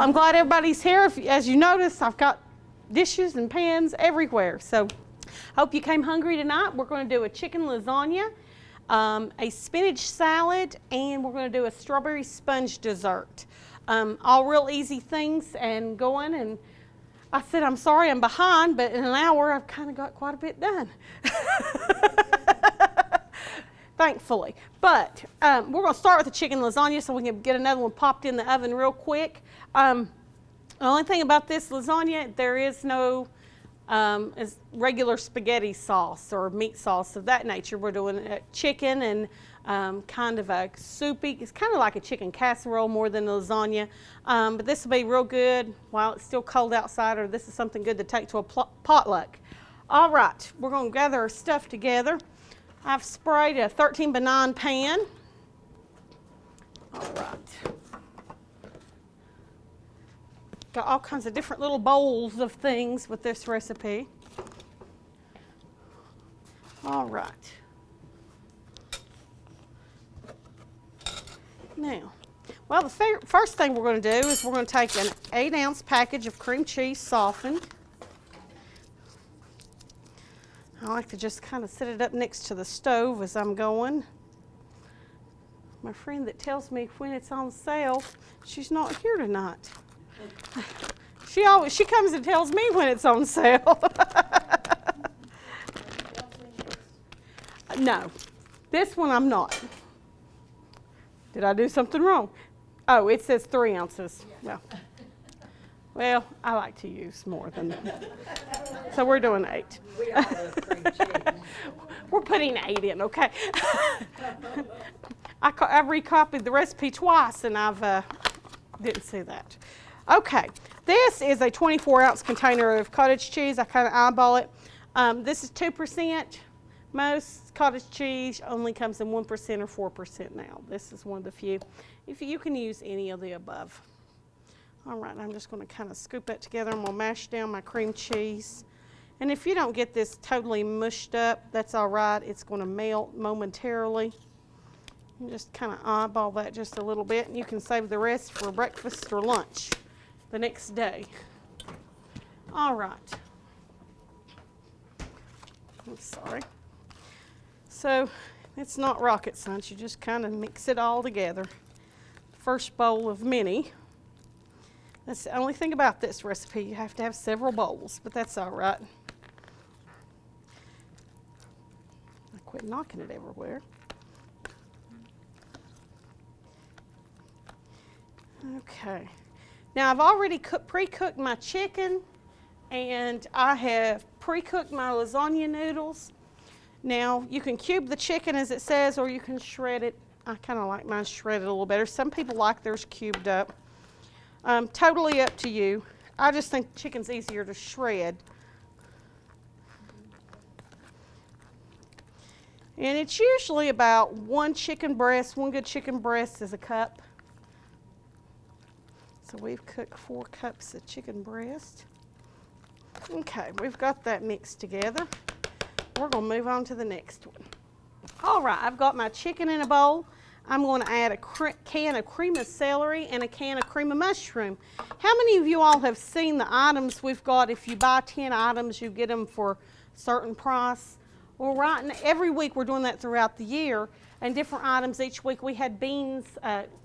I'm glad everybody's here. As you notice, I've got dishes and pans everywhere. So hope you came hungry tonight. We're going to do a chicken lasagna, a spinach salad, and we're going to do a strawberry sponge dessert. All real easy things and going. And I said, I'm sorry I'm behind, but in an hour I've kind of got quite a bit done. Thankfully. But we're going to start with the chicken lasagna so we can get another one popped in the oven real quick. The only thing about this lasagna, there is no regular spaghetti sauce or meat sauce of that nature. We're doing chicken and kind of a soupy, it's kind of like a chicken casserole more than a lasagna. But this will be real good while it's still cold outside, or this is something good to take to a potluck. All right, we're going to gather our stuff together. I've sprayed a 13 by 9 pan. All right. Got all kinds of different little bowls of things with this recipe. All right. Now, well, the first thing we're going to do is we're going to take an 8-ounce package of cream cheese softened. I like to just kind of set it up next to the stove as I'm going. My friend that tells me when it's on sale, she's not here tonight. She comes and tells me when it's on sale. No, this one I'm not. Did I do something wrong? Oh, it says 3 ounces. Well, I like to use more than that. So we're doing 8. We all love cream cheese. We're putting 8 in, okay? I've recopied the recipe twice and I've didn't see that. Okay, this is a 24-ounce container of cottage cheese. I kind of eyeball it. This is 2%. Most cottage cheese only comes in 1% or 4% now. This is one of the few. If you can use any of the above. All right, I'm just going to kind of scoop that together. I'm going to mash down my cream cheese. And if you don't get this totally mushed up, that's all right. It's going to melt momentarily. You just kind of eyeball that just a little bit, and you can save the rest for breakfast or lunch the next day. All right. I'm sorry. So it's not rocket science. You just kind of mix it all together. First bowl of many. That's the only thing about this recipe. You have to have several bowls, but that's all right. I quit knocking it everywhere. Okay. Now I've already pre-cooked my chicken, and I have pre-cooked my lasagna noodles. Now you can cube the chicken as it says, or you can shred it. I kind of like mine shredded a little better. Some people like theirs cubed up. Totally up to you. I just think chicken's easier to shred. And it's usually about one good chicken breast is a cup. So we've cooked 4 cups of chicken breast. Okay, we've got that mixed together. We're going to move on to the next one. All right, I've got my chicken in a bowl. I'm going to add a can of cream of celery and a can of cream of mushroom. How many of you all have seen the items we've got? If you buy 10 items, you get them for a certain price. Well, every week we're doing that throughout the year, and different items each week. We had beans,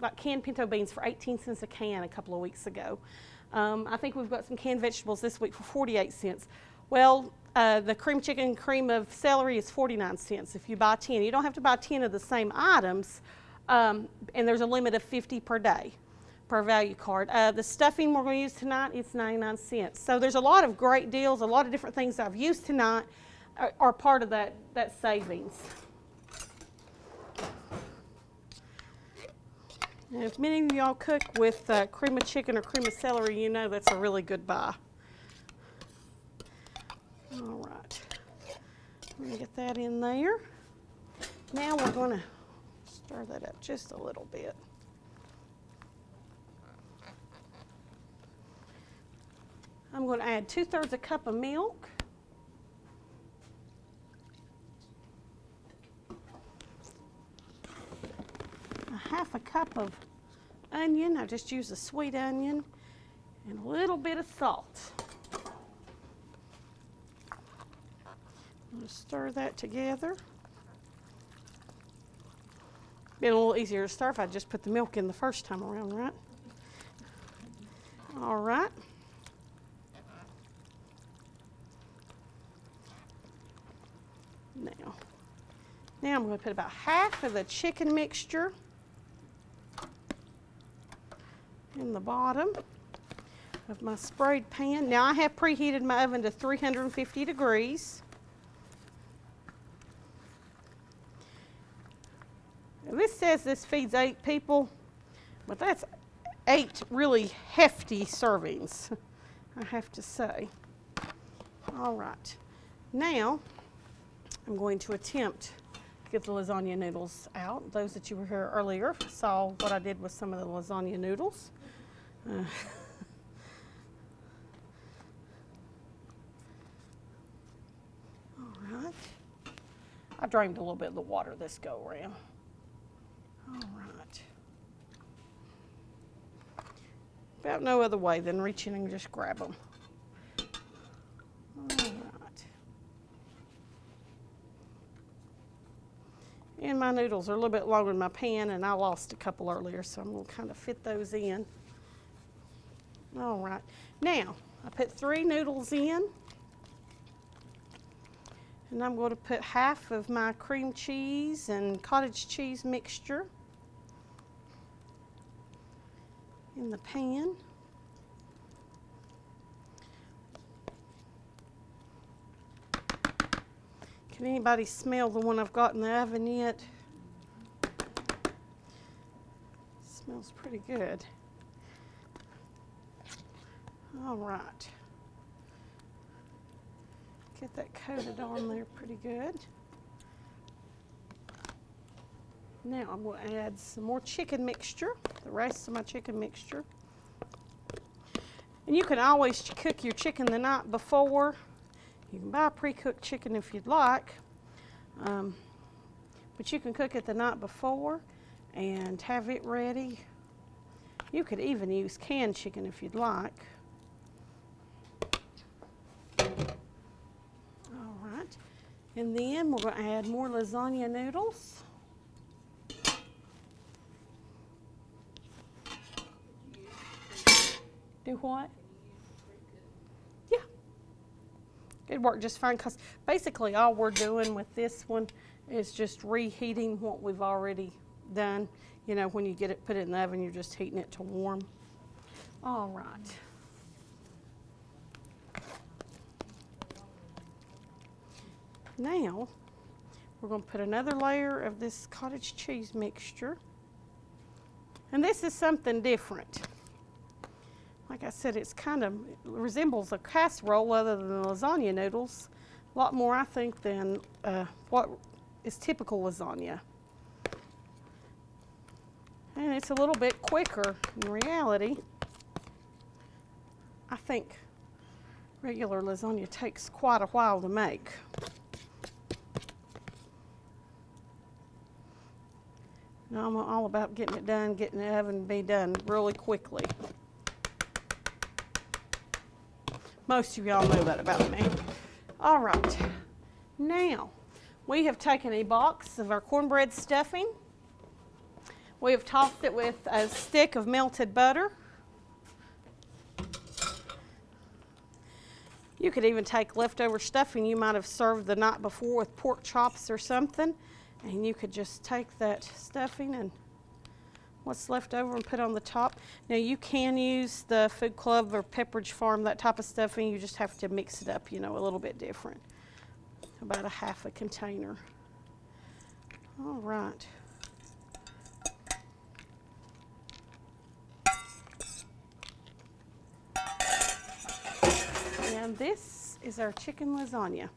like canned pinto beans for 18 cents a can a couple of weeks ago. I think we've got some canned vegetables this week for 48 cents. Well, the cream chicken cream of celery is 49 cents if you buy 10. You don't have to buy 10 of the same items. And there's a limit of 50 per day per value card. The stuffing we're going to use tonight is 99 cents. So there's a lot of great deals, a lot of different things I've used tonight are part of that savings. And if many of y'all cook with cream of chicken or cream of celery, you know that's a really good buy. All right, I'm going to get that in there. Now we're going to stir that up just a little bit. I'm going to add 2/3 a cup of milk. A 1/2 cup of onion. I just use a sweet onion. and a little bit of salt. I'm going to stir that together. Been a little easier to stir if I just put the milk in the first time around, right? All right. Now I'm going to put about half of the chicken mixture in the bottom of my sprayed pan. Now I have preheated my oven to 350 degrees. Now this says this feeds 8 people, but that's 8 really hefty servings, I have to say. All right, now I'm going to attempt to get the lasagna noodles out. Those that you were here earlier saw what I did with some of the lasagna noodles. All right. I drained a little bit of the water this go around. All right. About no other way than reach in and just grab them. All right. And my noodles are a little bit longer in my pan, and I lost a couple earlier, so I'm going to kind of fit those in. All right. Now, I put 3 noodles in, and I'm going to put half of my cream cheese and cottage cheese mixture in the pan. Can anybody smell the one I've got in the oven yet? Smells pretty good. All right. Get that coated on there pretty good. Now I'm going to add some more chicken mixture, the rest of my chicken mixture. And you can always cook your chicken the night before. You can buy pre-cooked chicken if you'd like, but you can cook it the night before and have it ready. You could even use canned chicken if you'd like. All right, and then we're going to add more lasagna noodles. Do what? Yeah. It'd work just fine because basically all we're doing with this one is just reheating what we've already done. You know, when you get it, put it in the oven, you're just heating it to warm. All right. Now, we're going to put another layer of this cottage cheese mixture. And this is something different. Like I said, it resembles a casserole other than the lasagna noodles. A lot more, I think, than what is typical lasagna. And it's a little bit quicker in reality. I think regular lasagna takes quite a while to make. Now I'm all about getting it done, getting the oven be done really quickly. Most of y'all know that about me. All right, now we have taken a box of our cornbread stuffing. We have topped it with a stick of melted butter. You could even take leftover stuffing you might have served the night before with pork chops or something, and you could just take that stuffing and what's left over and put on the top. Now you can use the Food Club or Pepperidge Farm, that type of stuffing. You just have to mix it up, you know, a little bit different. About a half a container. All right. And this is our chicken lasagna.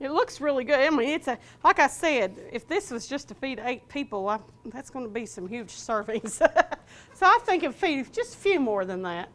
It looks really good. I mean, like I said, if this was just to feed 8 people, that's going to be some huge servings. So I think it'd feed just a few more than that.